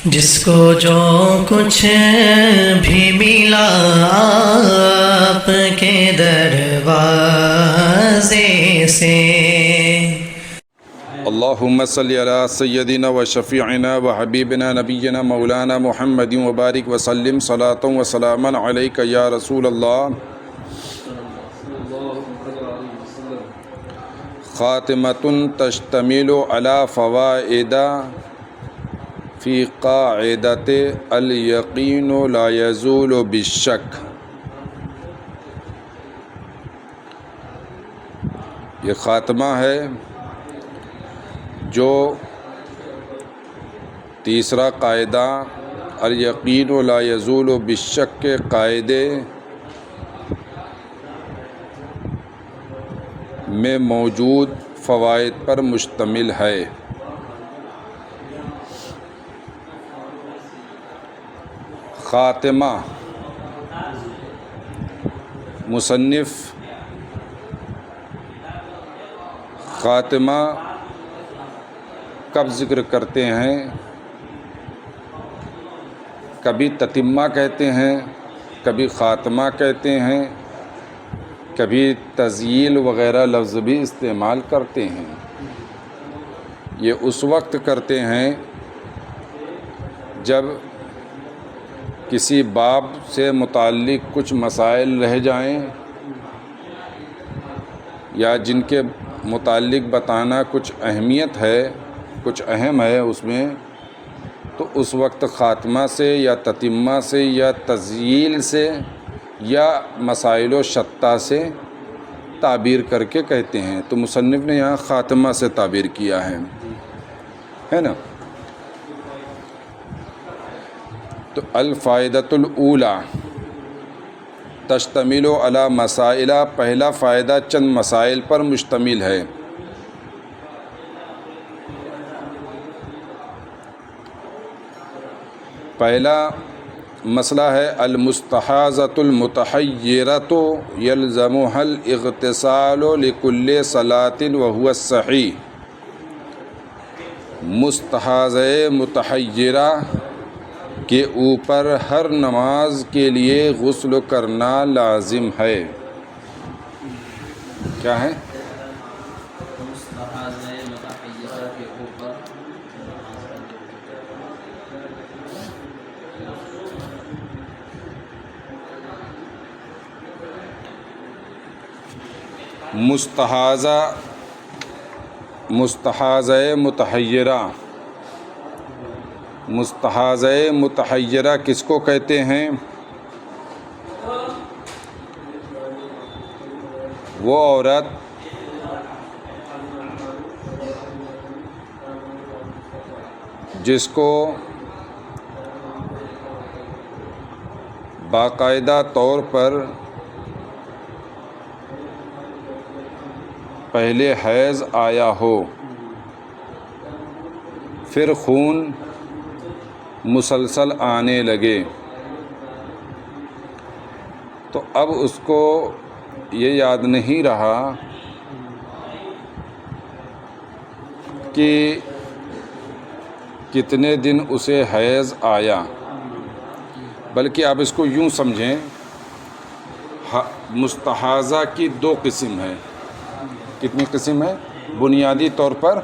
جس کو جو کچھ بھی ملا آپ کے دروازے سے، اللہم صلی علی سیدنا و شفیعنا و حبیبنا نبینا مولانا محمد وبارک وسلم صلاۃ و سلاما علیک یا رسول اللہ۔ خاتمۃ تشتمل علی فوائد فی قاعدۃ الیقین لا یزول بالشک۔ یہ خاتمہ ہے جو تیسرا قاعدہ الیقین لا یزول بالشک کے قاعدے میں موجود فوائد پر مشتمل ہے۔ خاتمہ، مصنف خاتمہ کب ذکر کرتے ہیں؟ کبھی تتمہ کہتے ہیں، کبھی خاتمہ کہتے ہیں، کبھی تزیل وغیرہ لفظ بھی استعمال کرتے ہیں۔ یہ اس وقت کرتے ہیں جب کسی باب سے متعلق کچھ مسائل رہ جائیں یا جن کے متعلق بتانا کچھ اہمیت ہے، کچھ اہم ہے اس میں، تو اس وقت خاتمہ سے یا تتمہ سے یا تزیل سے یا مسائل و شتہ سے تعبیر کر کے کہتے ہیں۔ تو مصنف نے یہاں خاتمہ سے تعبیر کیا ہے نا۔ تو الفائدۃ الاولی تشتمل علی مسائل، پہلا فائدہ چند مسائل پر مشتمل ہے۔ پہلا مسئلہ ہے المستحاضۃ المتحیرۃ یلزمها الاغتسال لکل صلاۃ وہو الصحیح۔ مستحاضہ متحیرہ کے اوپر ہر نماز کے لیے غسل کرنا لازم ہے۔ کیا ہے؟ مستحاضہ متحیرہ کس کو کہتے ہیں؟ وہ عورت جس کو باقاعدہ طور پر پہلے حیض آیا ہو، پھر خون مسلسل آنے لگے، تو اب اس کو یہ یاد نہیں رہا کہ کتنے دن اسے حیض آیا، بلکہ آپ اس کو یوں سمجھیں، مستحاضہ کی دو قسم ہے۔ کتنی قسم ہے؟ بنیادی طور پر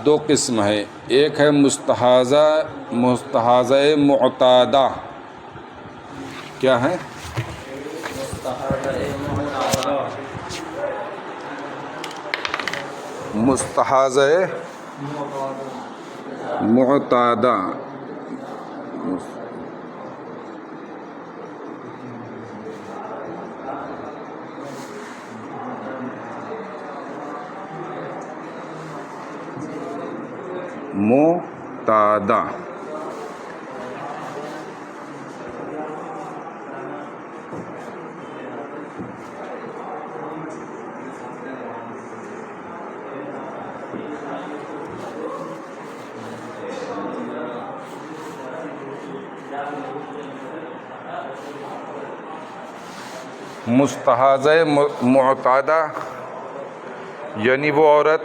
دو قسم ہے۔ ایک ہے مستحاضہ معتادہ۔ کیا ہے؟ مستحاضہ معتادہ، معتادہ۔ مستحاضہ معتادہ یعنی وہ عورت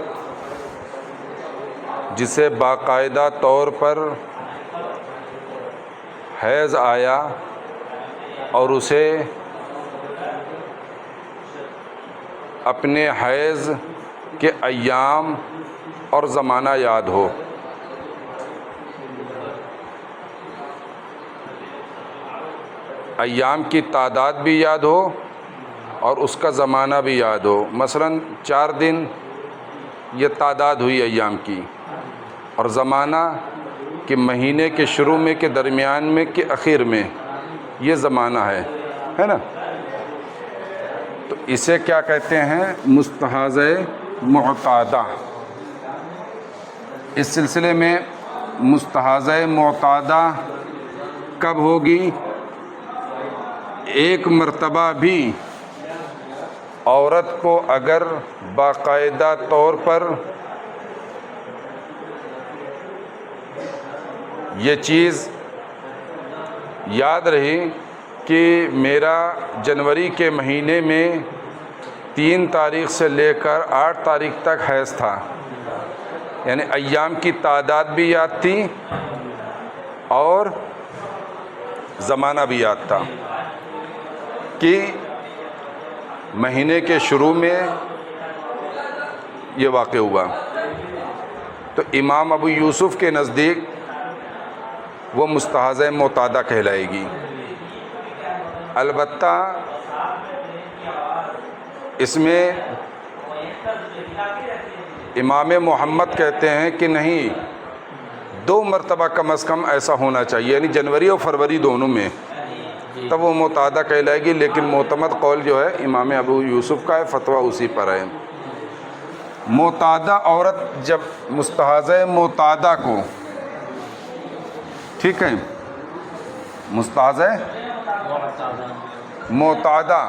جسے باقاعدہ طور پر حیض آیا اور اسے اپنے حیض کے ایام اور زمانہ یاد ہو، ایام کی تعداد بھی یاد ہو اور اس کا زمانہ بھی یاد ہو۔ مثلاً 4 دن یہ تعداد ہوئی ایام کی، اور زمانہ کہ مہینے کے شروع میں، کے درمیان میں، کے اخیر میں، یہ زمانہ ہے نا۔ تو اسے کیا کہتے ہیں؟ مستحاضہ معتادہ۔ اس سلسلے میں مستحاضہ معتادہ کب ہوگی؟ ایک مرتبہ بھی عورت کو اگر باقاعدہ طور پر یہ چیز یاد رہی کہ میرا جنوری کے مہینے میں 3 تاریخ سے لے کر 8 تاریخ تک حیض تھا، یعنی ایام کی تعداد بھی یاد تھی اور زمانہ بھی یاد تھا کہ مہینے کے شروع میں یہ واقع ہوا، تو امام ابو یوسف کے نزدیک وہ مستحاضہ معتادہ کہلائے گی۔ البتہ اس میں امام محمد کہتے ہیں کہ نہیں، 2 مرتبہ کم از کم ایسا ہونا چاہیے، یعنی جنوری اور فروری دونوں میں، تب وہ معتادہ کہلائے گی۔ لیکن معتمد قول جو ہے امام ابو یوسف کا ہے، فتویٰ اسی پر ہے۔ معتادہ عورت جب مستحاضہ معتادہ کو، ٹھیک ہے، مستحاضہ معتادہ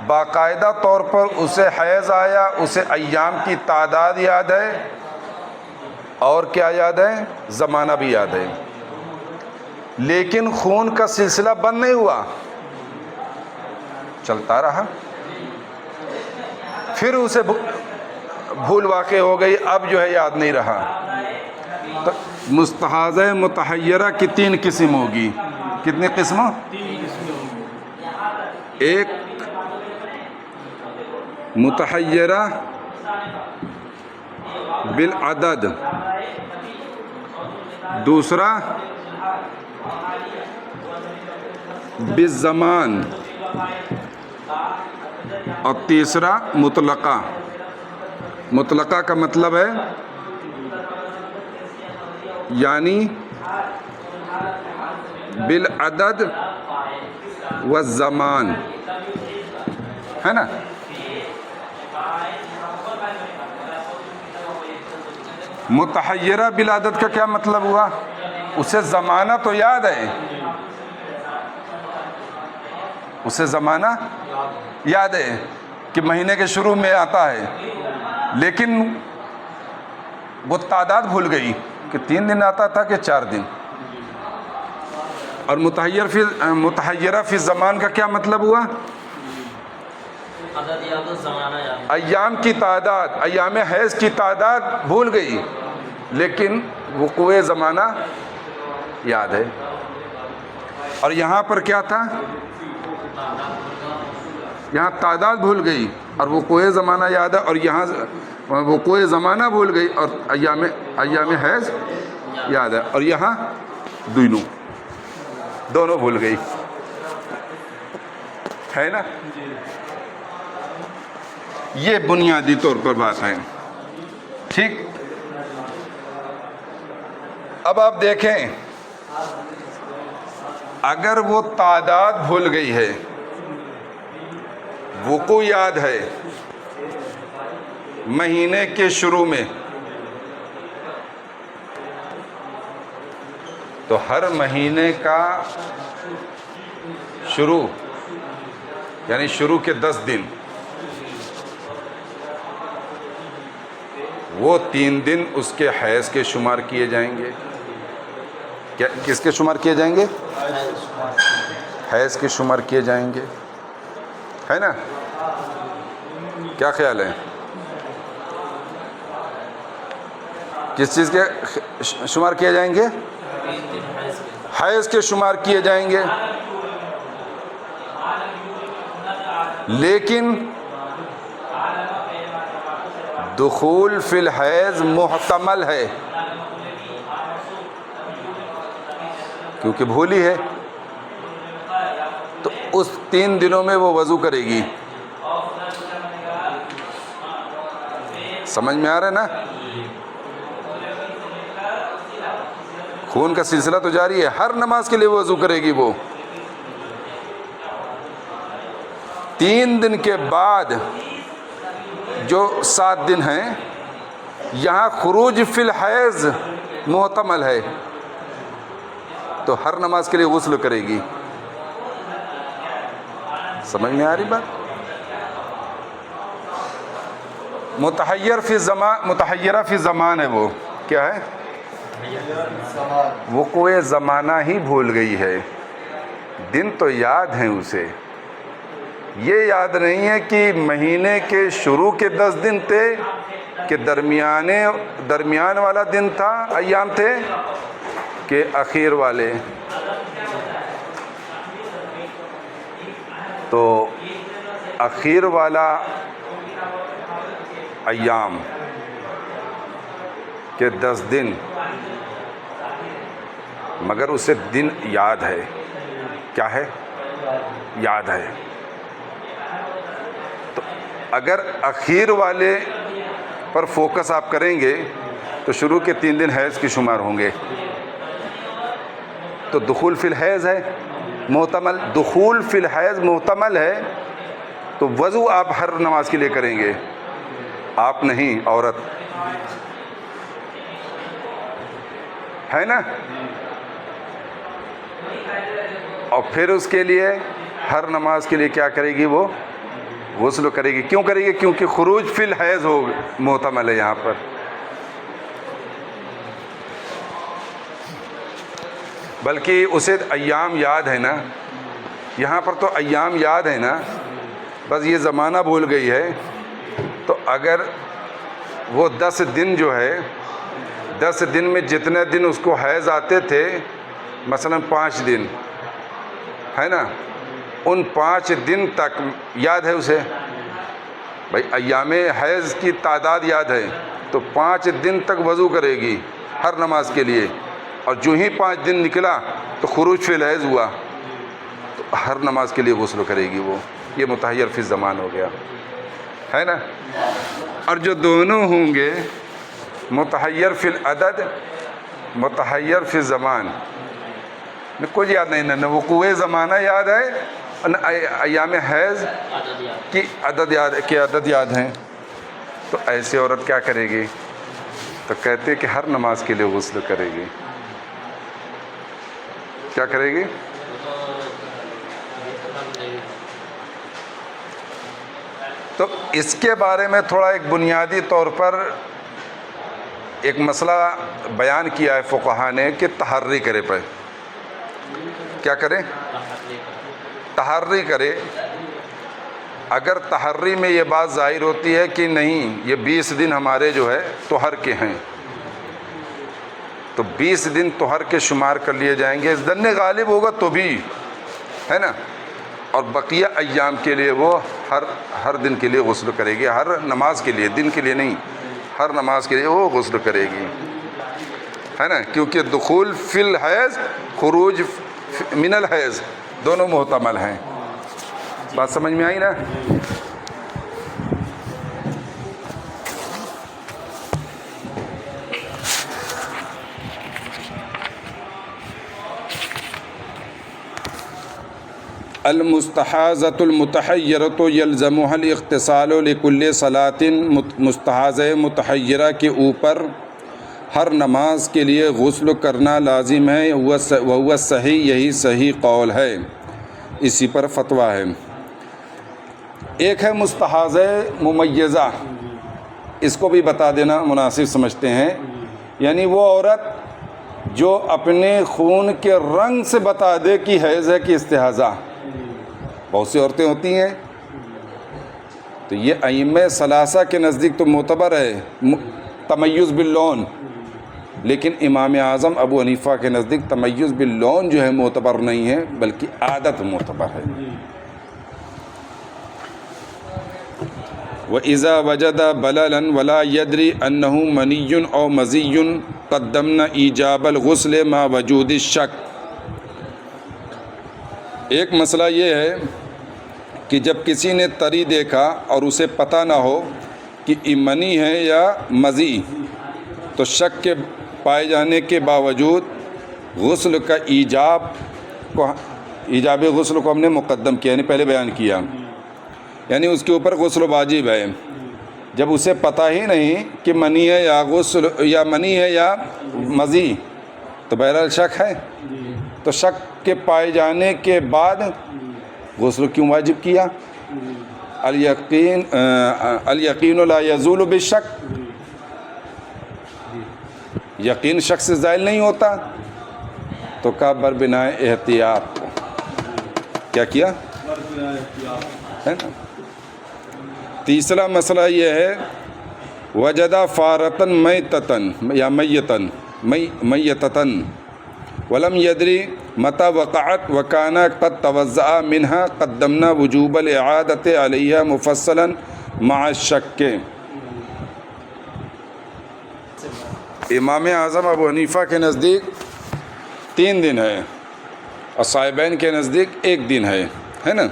باقاعدہ طور پر اسے حیض آیا، اسے ایام کی تعداد یاد ہے اور کیا یاد ہے؟ زمانہ بھی یاد ہے، لیکن خون کا سلسلہ بند نہیں ہوا، چلتا رہا، پھر اسے بھول واقع ہو گئی، اب جو ہے یاد نہیں رہا۔ تو مستحاضہ متحیرہ کی 3 قسم ہوگی۔ کتنی قسم؟ 3 قسمیں ہوگی۔ ایک متحیرہ بالعدد، دوسرا بالزمان، اور تیسرا مطلقہ۔ مطلقہ کا مطلب ہے یعنی بالعدد والزمان، ہے نا۔ متحیرہ بالعدد کا کیا مطلب ہوا؟ اسے زمانہ تو یاد ہے، اسے زمانہ یاد ہے کہ مہینے کے شروع میں آتا ہے، لیکن وہ تعداد بھول گئی کہ 3 دن آتا تھا کہ 4 دن۔ اور متحیرہ فی الزمان کا کیا مطلب ہوا؟ عدد یاد و زمانہ یاد۔ ایام کی تعداد، ایام حیض کی تعداد بھول گئی، لیکن وقوع زمانہ یاد ہے۔ اور یہاں پر کیا تھا؟ یہاں تعداد بھول گئی اور وقوع زمانہ یاد ہے، اور یہاں وقوع زمانہ بھول گئی اور ایام حیض یاد ہے، اور یہاں دونوں بھول گئی، ہے نا۔ یہ بنیادی طور پر بات ہے، ٹھیک۔ اب آپ دیکھیں، اگر وہ تعداد بھول گئی ہے، وقوع یاد ہے مہینے کے شروع میں، تو ہر مہینے کا شروع یعنی شروع کے 10 دن، وہ 3 دن اس کے حیض کے شمار کیے جائیں گے۔ کس کے شمار کیے جائیں گے؟ حیض کے شمار کیے جائیں گے، ہے نا۔ کیا خیال ہے؟ کس چیز کے شمار کیے جائیں گے؟ حیض کے شمار کیے جائیں گے، لیکن دخول فی الحیض محتمل ہے کیونکہ بھولی ہے، تو اس 3 دنوں میں وہ وضو کرے گی۔ سمجھ میں آ رہا ہے نا؟ خون کا سلسلہ تو جاری ہے، ہر نماز کے لیے وضو کرے گی وہ۔ 3 دن کے بعد جو 7 دن ہیں، یہاں خروج فی الحیض محتمل ہے، تو ہر نماز کے لیے غسل کرے گی۔ سمجھ میں آ رہی بات؟ متحیرہ فی زمان ہے، وہ کیا ہے؟ وہ کوئی زمانہ ہی بھول گئی ہے، دن تو یاد ہیں اسے، یہ یاد نہیں ہے کہ مہینے کے شروع کے 10 دن تھے کہ درمیان والا دن تھا، ایام تھے کہ اخیر والے۔ تو اخیر والا ایام کے 10 دن، مگر اسے دن یاد ہے، کیا ہے؟ یاد ہے۔ تو اگر اخیر والے پر فوکس آپ کریں گے تو شروع کے 3 دن حیض کی شمار ہوں گے، تو دخول فی الحیض ہے محتمل، دخول فی الحیض محتمل ہے، تو وضو آپ ہر نماز کے لیے کریں گے، آپ نہیں، عورت ہے نا؟ اور پھر اس کے لیے ہر نماز کے لیے کیا کرے گی؟ وہ غسل کرے گی۔ کیوں کرے گی؟ کیونکہ خروج فی الحیض ہو محتمل ہے یہاں پر۔ بلکہ اسے ایام یاد ہے نا، یہاں پر تو ایام یاد ہے نا، بس یہ زمانہ بھول گئی ہے۔ تو اگر وہ 10 دن جو ہے، 10 دن میں جتنے دن اس کو حیض آتے تھے، مثلا 5 دن ہے نا، ان 5 دن تک یاد ہے اسے، بھائی ایام حیض کی تعداد یاد ہے، تو 5 دن تک وضو کرے گی ہر نماز کے لیے، اور جو ہی 5 دن نکلا تو خروج فی الحیض ہوا، تو ہر نماز کے لیے غسل کرے گی وہ۔ یہ متحیر فی الزمان ہو گیا، ہے نا؟ اور جو دونوں ہوں گے، متحیر فی العدد، متحیر فی الزمان، میں کچھ یاد نہیں، نہ وقوع زمانہ یاد ہے، نہ ایام حیض کی عدد یاد ہیں، تو ایسی عورت کیا کرے گی؟ تو کہتے کہ ہر نماز کے لیے غسل کرے گی۔ کیا کرے گی؟ تو اس کے بارے میں تھوڑا ایک بنیادی طور پر ایک مسئلہ بیان کیا ہے فقہا نے کہ تحری کرے پہ، کیا کرے؟ تحری کرے۔ اگر تحری میں یہ بات ظاہر ہوتی ہے کہ نہیں، یہ 20 دن ہمارے جو ہے طہر کے ہیں، تو 20 دن طہر کے شمار کر لیے جائیں گے، ظن غالب ہوگا تو بھی، ہے نا؟ اور بقیہ ایام کے لیے وہ ہر دن کے لیے غسل کرے گی، ہر نماز کے لیے، دن کے لیے نہیں، ہر نماز کے لیے وہ غسل کرے گی، ہے نا؟ کیونکہ دخول فی الحیض، خروج من الحیض دونوں محتمل ہیں۔ بات سمجھ میں آئی نا؟ المستحاضۃ المتحیرۃ یلزمها الاغتسال لکل صلاۃ، مستحاضہ متحیرہ کے اوپر ہر نماز کے لیے غسل کرنا لازم ہے، وہو صحیح، یہی صحیح قول ہے، اسی پر فتویٰ ہے۔ ایک ہے مستحاضہ ممیزہ، اس کو بھی بتا دینا مناسب سمجھتے ہیں، یعنی وہ عورت جو اپنے خون کے رنگ سے بتا دے کہ حیض ہے کہ استحاضہ۔ بہت سی عورتیں ہوتی ہیں، تو یہ ائمہ ثلاثہ کے نزدیک تو معتبر ہے تمیز باللون، لیکن امام اعظم ابو حنیفہ کے نزدیک تمیز باللون جو ہے معتبر نہیں ہے بلکہ عادت معتبر ہے۔ وَإِذَا وَجَدَ بَلَلًا وَلَا يَدْرِي أَنَّهُ مَنِيٌّ أَوْ مَزِيٌّ قَدَّمْنَا إِيجَابَ الْغُسْلِ مَعَ وُجُودِ الشَّكِّ۔ ایک مسئلہ یہ ہے کہ جب کسی نے تری دیکھا اور اسے پتہ نہ ہو کہ یہ منی ہے یا مزی، تو شک کے پائے جانے کے باوجود غسل کا ایجاب غسل کو ہم نے مقدم کیا، یعنی پہلے بیان کیا، یعنی اس کے اوپر غسل واجب ہے۔ جب اسے پتہ ہی نہیں کہ منی ہے یا غسل یا منی ہے یا مزی، تو بہرحال شک ہے، تو شک کے پائے جانے کے بعد غسل کیوں واجب کیا؟ الیقین لا یزول بالشک، یقین شک سے زائل نہیں ہوتا، تو کہا بربنائے احتیاط، کیا کیا ہے نا۔ تیسرا مسئلہ یہ ہے وجدہ فارتن میتتن یا میتتن ولم یدری متی وقعت وکان قد توزع منها قدمنا وجوب الاعادت علیہ مفصلا مع الشک۔ امام اعظم ابو حنیفہ کے نزدیک 3 دن ہے اور صاحبین کے نزدیک 1 دن ہے نا۔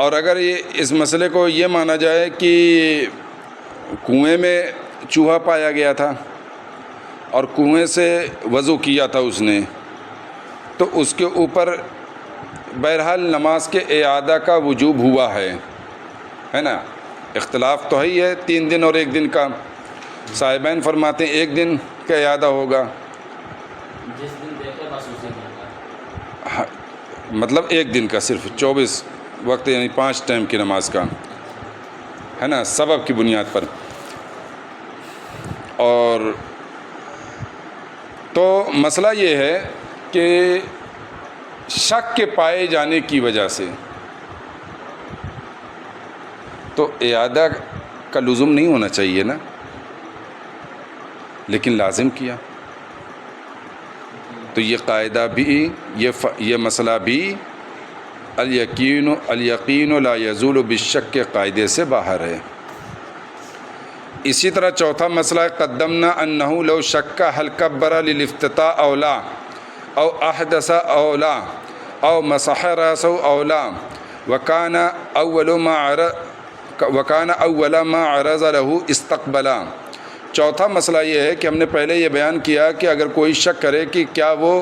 اور اگر اس مسئلے کو یہ مانا جائے کہ کنویں میں چوہا پایا گیا تھا اور کنویں سے وضو کیا تھا اس نے، تو اس کے اوپر بہرحال نماز کے اعادہ کا وجوب ہوا ہے نا۔ اختلاف تو ہی ہے 3 دن اور 1 دن کا۔ صاحبین فرماتے ہیں 1 دن کا اعادہ ہوگا، جس دن دیکھے بس اسی دن کا، مطلب 1 دن کا، صرف 24 وقت یعنی 5 ٹائم کی نماز کا، ہے نا، سبب کی بنیاد پر۔ اور تو مسئلہ یہ ہے کہ شک کے پائے جانے کی وجہ سے تو اعادہ کا لزوم نہیں ہونا چاہیے نا، لیکن لازم کیا، تو یہ قاعدہ بھی یہ مسئلہ بھی الیقین لا یزول بالشک کے قاعدے سے باہر ہے۔ اسی طرح چوتھا مسئلہ قدمنا انہ لو شک هل کبر للافتتاح او لا او احدث او لا او مسح راسه او لا وکان اول ما عرض له استقبلا۔ چوتھا مسئلہ یہ ہے کہ ہم نے پہلے یہ بیان کیا کہ اگر کوئی شک کرے کہ کیا وہ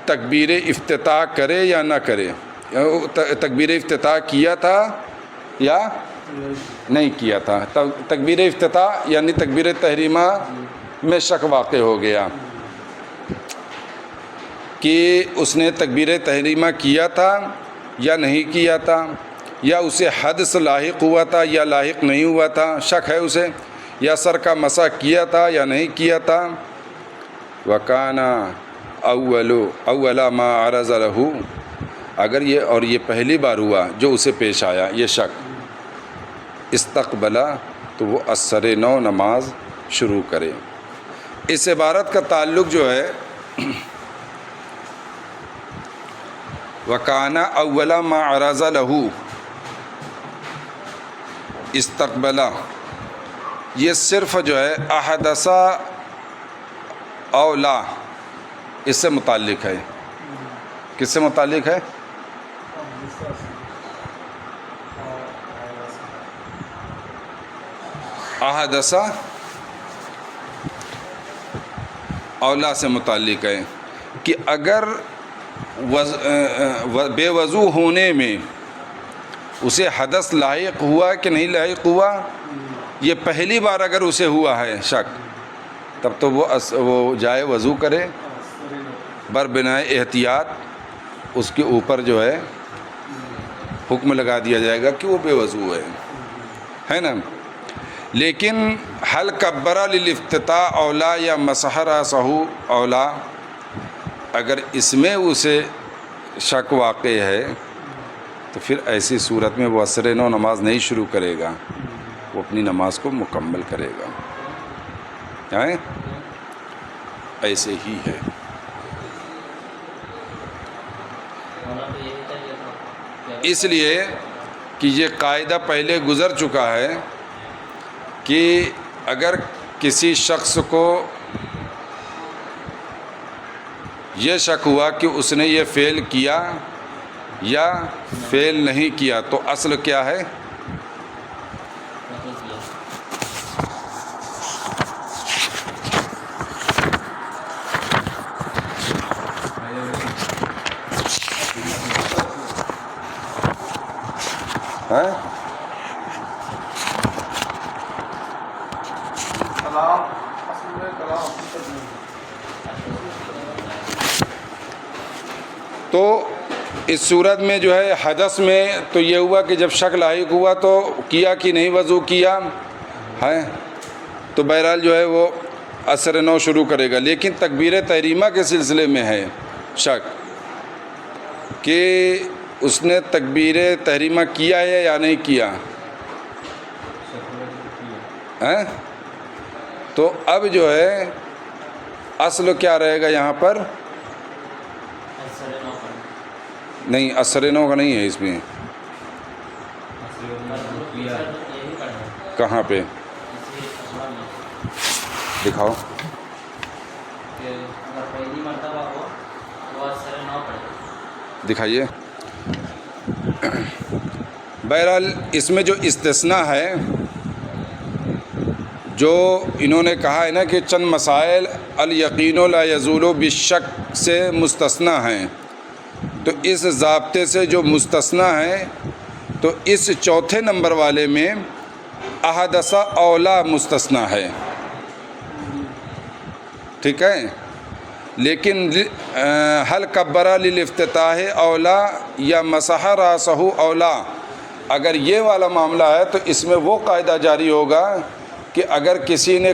تکبیر افتتاح کرے یا نہ کرے، تکبیر افتتاح کیا تھا یا نہیں کیا تھا، تکبیر افتتاح یعنی تکبیر تحریمہ میں شک واقع ہو گیا کہ اس نے تکبیر تحریمہ کیا تھا یا نہیں کیا تھا، یا اسے حدث لاحق ہوا تھا یا لاحق نہیں ہوا تھا، شک ہے اسے، یا سر کا مسح کیا تھا یا نہیں کیا تھا۔ وَكَانَ أَوَّلَ مَا عَرَضَ لَهُ، اگر یہ پہلی بار ہوا جو اسے پیش آیا یہ شک، استقبلا، تو وہ اثر نو نماز شروع کرے۔ اس عبارت کا تعلق جو ہے وَكَانَ أَوَّلَ مَا عَرَضَ لَهُ، استقبلا، یہ صرف جو ہے احدث او لا اس سے متعلق ہے۔ کس سے متعلق ہے؟ احدث اولا سے متعلق ہے کہ اگر بے وضو ہونے میں اسے حدث لاحق ہوا کہ نہیں لاحق ہوا، یہ پہلی بار اگر اسے ہوا ہے شک، تب تو وہ جائے وضو کرے، بربنائے احتیاط اس کے اوپر جو ہے حکم لگا دیا جائے گا کہ وہ بے وضو ہے نا۔ لیکن حل کبرا للافتتاح اولا یا مسح راسہ اولا، اگر اس میں اسے شک واقع ہے تو پھر ایسی صورت میں وہ اثر نو نماز نہیں شروع کرے گا، وہ اپنی نماز کو مکمل کرے گا۔ ایسے ہی ہے۔ ہونا تو یہی چاہیے تھا کہ اس لیے کہ یہ قاعدہ پہلے گزر چکا ہے کہ اگر کسی شخص کو یہ شک ہوا کہ اس نے یہ فعل کیا یا فعل نہیں کیا تو اصل کیا ہے؟ نہیں کیا۔ ہیں؟ تو اس صورت میں جو ہے حدث میں تو یہ ہوا کہ جب شک لاحق ہوا تو کیا کہ نہیں وضو کیا ہے، تو بہرحال جو ہے وہ اثر نو شروع کرے گا۔ لیکن تکبیر تحریمہ کے سلسلے میں ہے شک کہ اس نے تکبیر تحریمہ کیا ہے یا نہیں کیا ہے، تو اب جو ہے اصل کیا رہے گا یہاں پر؟ اثر نو پڑھنا۔ نہیں، اثر نو کا نہیں ہے اس میں۔ یہی پڑھنا کہاں پہ اسی اشعار میں دکھاؤ؟ کہ اگر پہلی مرتبہ ہو تو وہ اثر نو پڑھے۔ دکھائیے۔ بہرحال اس میں جو استثناء ہے، جو انہوں نے کہا ہے نا کہ چند مسائل الیقین لا یزول بالشک سے مستثنیٰ ہیں، تو اس ضابطے سے جو مستثنیٰ ہیں تو اس چوتھے نمبر والے میں احدث اولا مستثنیٰ ہے، ٹھیک ہے۔ لیکن حل کبرا للافتتاح اولا یا مسح راسہ اولا، اگر یہ والا معاملہ ہے تو اس میں وہ قاعدہ جاری ہوگا کہ اگر کسی نے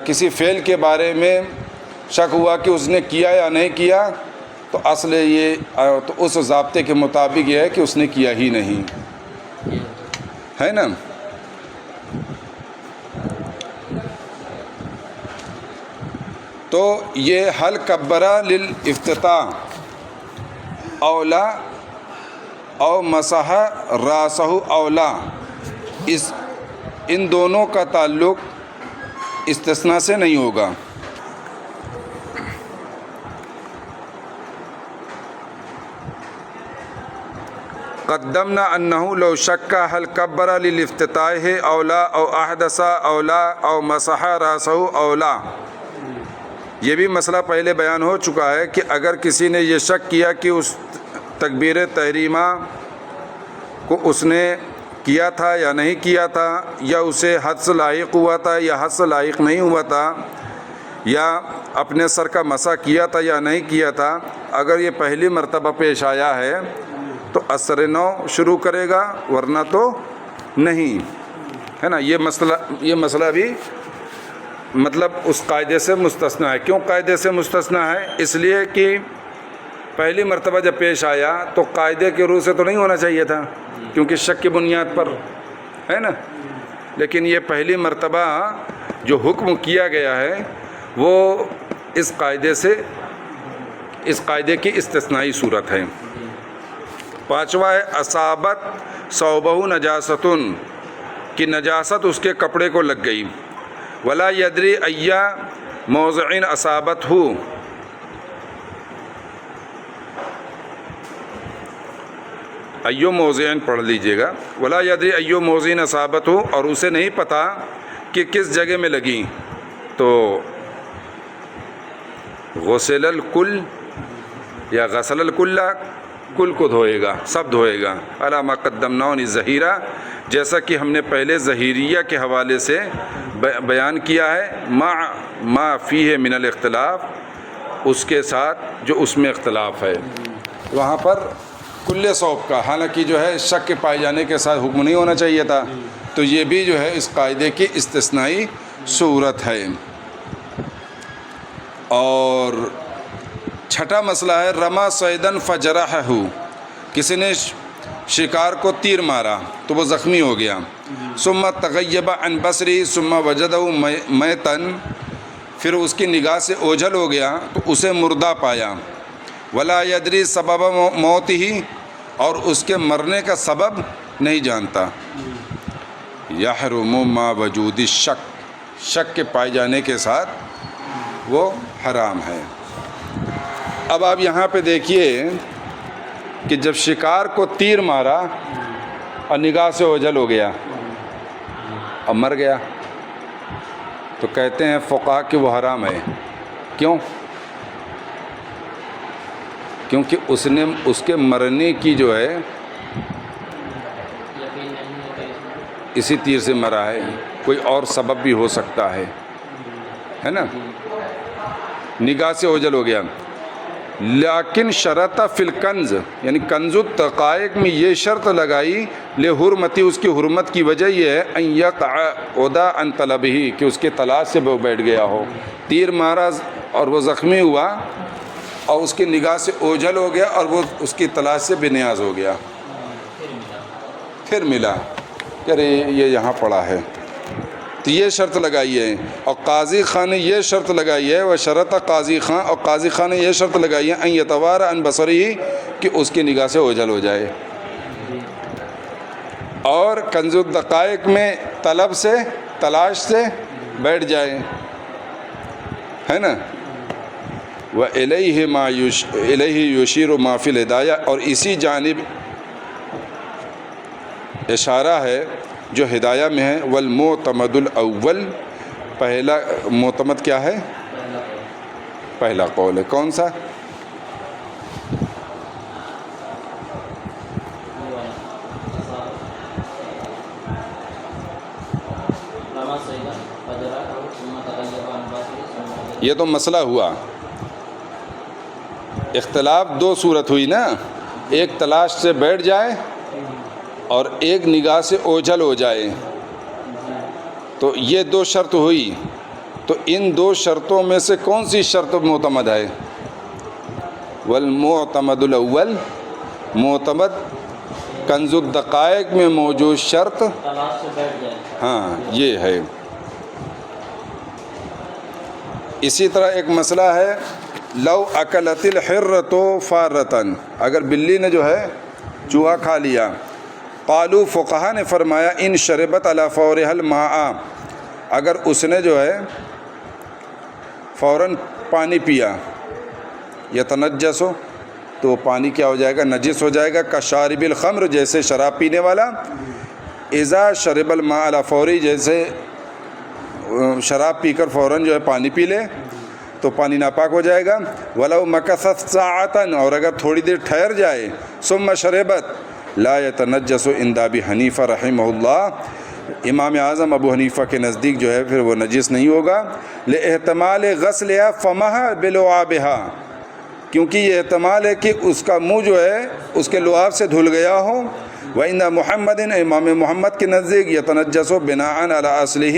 کسی فعل کے بارے میں شک ہوا کہ اس نے کیا یا نہیں کیا تو اصل یہ تو اس ضابطے کے مطابق یہ ہے کہ اس نے کیا ہی نہیں، ہے نا۔ تو یہ حل کبرا للافتتاح اولا او مسح راسہ اولا، ان دونوں کا تعلق استثناء سے نہیں ہوگا۔ قدمنا انه لو شک هل کبر للافتتاح اولا او احدث اولا او مسح راسه اولا، یہ بھی مسئلہ پہلے بیان ہو چکا ہے کہ اگر کسی نے یہ شک کیا کہ اس تکبیر تحریمہ کو اس نے کیا تھا یا نہیں کیا تھا، یا اسے حد سے لاحق ہوا تھا یا حد سے لاحق نہیں ہوا تھا، یا اپنے سر کا مسح کیا تھا یا نہیں کیا تھا، اگر یہ پہلی مرتبہ پیش آیا ہے تو اثر نو شروع کرے گا، ورنہ تو نہیں، ہے نا۔ یہ مسئلہ بھی مطلب اس قاعدے سے مستثنیٰ ہے۔ کیوں قاعدے سے مستثنیٰ ہے؟ اس لیے کہ پہلی مرتبہ جب پیش آیا تو قاعدے کے روح سے تو نہیں ہونا چاہیے تھا، کیونکہ شک کی بنیاد پر ہے نا، لیکن یہ پہلی مرتبہ جو حکم کیا گیا ہے وہ اس قاعدے کی استثنائی صورت ہے۔ پانچواں ہے اصابت ثوبہ نجاستن، کہ نجاست اس کے کپڑے کو لگ گئی، ولا یدری ایا موضع اصابت ہو، ایو موضعین پڑھ لیجئے گا، ولا یدری ایو موضعین اصابت ہو، اور اسے نہیں پتہ کہ کس جگہ میں لگی، تو غسل الکل یا غسل الکل، کل کو دھوئے گا، سب دھوئے گا، علی ما قدمنا الظہیرہ، جیسا کہ ہم نے پہلے ظہیریہ کے حوالے سے بیان کیا ہے، ما فیہ من الاختلاف، اس کے ساتھ جو اس میں اختلاف ہے، وہاں پر کل ثوب کا، حالانکہ جو ہے شک کے پائے جانے کے ساتھ حکم نہیں ہونا چاہیے تھا، تو یہ بھی جو ہے اس قاعدے کی استثنائی صورت ہے۔ اور چھٹا مسئلہ ہے رما صیدن فجرحہ، کسی نے شکار کو تیر مارا تو وہ زخمی ہو گیا، ثم تغیب عن بصری ثم وجدہ میتن، پھر اس کی نگاہ سے اوجھل ہو گیا تو اسے مردہ پایا، ولا یدری سبب موت ہی، اور اس کے مرنے کا سبب نہیں جانتا، یحرم ما وجود الشک، شک کے پائے جانے کے ساتھ وہ حرام ہے۔ اب آپ یہاں پہ دیکھیے کہ جب شکار کو تیر مارا اور نگاہ سے اوجھل ہو گیا اور مر گیا تو کہتے ہیں فقہا کہ وہ حرام ہے۔ کیوں؟ کیونکہ اس کے مرنے کی جو ہے یقین نہیں ہے کہ اسی تیر سے مرا ہے، کوئی اور سبب بھی ہو سکتا ہے نا، نگاہ سے اوجھل ہو گیا۔ لیکن شرط فی الکنز، یعنی کنز الدقائق میں یہ شرط لگائی لحرمتی، اس کی حرمت کی وجہ یہ ہے ان یقعد عن طلبہ، کہ اس کے تلاش سے وہ بیٹھ گیا ہو، تیر مارا اور وہ زخمی ہوا اور اس کی نگاہ سے اوجھل ہو گیا اور وہ اس کی تلاش سے بے نیاز ہو گیا، پھر ملا کہ ارے یہ یہاں پڑا ہے، تو یہ شرط لگائی ہے۔ اور قاضی خان نے یہ شرط لگائی ہے، وہ شرط قاضی خان، اور قاضی خان نے یہ شرط لگائی ہے ان یتوارى عن بصری، کہ اس کی نگاہ سے اوجھل ہو جائے۔ اور کنز الدقائق میں طلب سے، تلاش سے بیٹھ جائے، ہے نا۔ وَإِلَيْهِ إِلَيْهِ يُشِيرُ مَا فِي الْهِدَایَہ، اور اسی جانب اشارہ ہے جو ہدایہ میں ہے۔ والمعتمد الاول، پہلا معتمد کیا ہے؟ پہلا قول ہے، کون سا؟ یہ تو مسئلہ ہوا، اختلاف دو صورت ہوئی نا، ایک تلاش سے بیٹھ جائے اور ایک نگاہ سے اوجھل ہو جائے، تو یہ دو شرط ہوئی، تو ان دو شرطوں میں سے کون سی شرط معتمد ہے؟ والمعتمد الاول، معتمد کنز الدقائق میں موجود شرط، تلاش سے بیٹھ جائے، ہاں یہ ہے۔ اسی طرح ایک مسئلہ ہے لو اکلت الحرۃ فارۃً، اگر بلی نے جو ہے چوہا کھا لیا، قالو فقہا نے فرمایا ان شربت علی فورها الماء، اگر اس نے جو ہے فوراً پانی پیا، یتنجس، تو پانی کیا ہو جائے گا؟ نجس ہو جائے گا، کشارب الخمر، جیسے شراب پینے والا، اذا شرب الماء علی فوری، جیسے شراب پی کر فوراً جو ہے پانی پی لے تو پانی ناپاک ہو جائے گا۔ ولو مکثت ساعۃً، اور اگر تھوڑی دیر ٹھہر جائے، ثم شربت لا يتنجس عند ابی حنیفہ رحمہ اللہ، امام اعظم ابو حنیفہ کے نزدیک جو ہے پھر وہ نجس نہیں ہوگا، لاحتمال غسلها فمها بلعابها، کیونکہ یہ احتمال ہے کہ اس کا منہ جو ہے اس کے لعاب سے دھل گیا ہو۔ وعند محمد، امام محمد کے نزدیک یتنجس بناء علی اصلہ،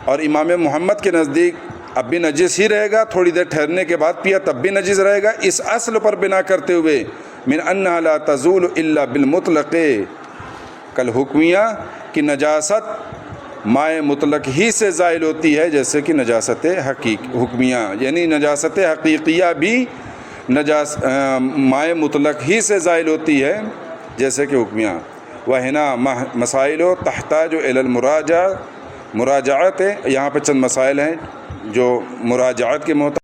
اور امام محمد کے نزدیک اب بھی نجس ہی رہے گا، تھوڑی دیر ٹھہرنے کے بعد پیا تب بھی نجس رہے گا، اس اصل پر بنا کرتے ہوئے من انہا لا تزول الا بالمطلق، کالحکمیہ، کی نجاست مائع مطلق ہی سے زائل ہوتی ہے، جیسے کہ نجاست حکمیہ، یعنی نجاست حقیقیہ بھی مائع مطلق ہی سے زائل ہوتی ہے جیسے کہ حکمیہ۔ وہنا مسائل تحتاج الی المراجعہ، مراجعات ہے، یہاں پہ چند مسائل ہیں جو مراجعات کے محتاج